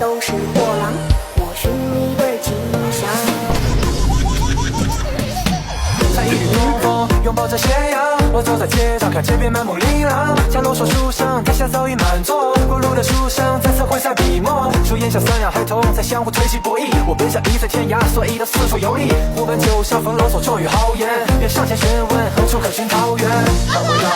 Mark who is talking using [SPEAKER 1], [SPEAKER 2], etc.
[SPEAKER 1] 都是货郎，我寻一对吉祥。
[SPEAKER 2] 在一缕怒风拥抱着斜阳，我走在街上，看街边满目琳琅。降落树树上，台下早已满座，过路的书上，彩色挥洒笔墨。树荫下三两孩童在相互推挤博弈，我奔向一在天涯，所以都四处游历。虎奔九霄，风老叟壮语豪言，愿上前询问何处可寻桃源。看不到。